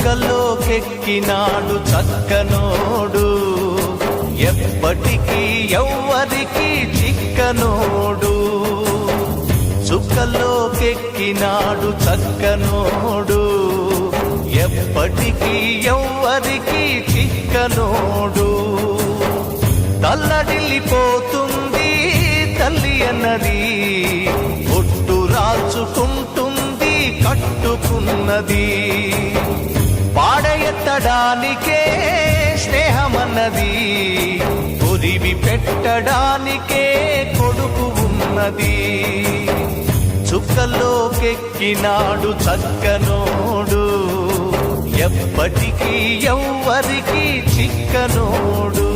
చుక్కలోకెక్కినాడు చక్కనోడు, ఎప్పటికీ ఎవ్వరికి చిక్కనోడు. చుక్కలోకెక్కినాడు చక్కనోడు, ఎప్పటికీ ఎవ్వరికి చిక్కనోడు. తల్లడిల్లిపోతుంది తల్లి అన్నది, ఒట్టు రాచుకుంటుంది కట్టుకున్నది. పాడెత్తడానికే స్నేహమన్నది, పొదివి పెట్టడానికే కొడుకు ఉన్నది. చుక్కలోకెక్కినాడు చక్కనోడు, ఎప్పటికీ ఎవ్వరికి చిక్కనోడు.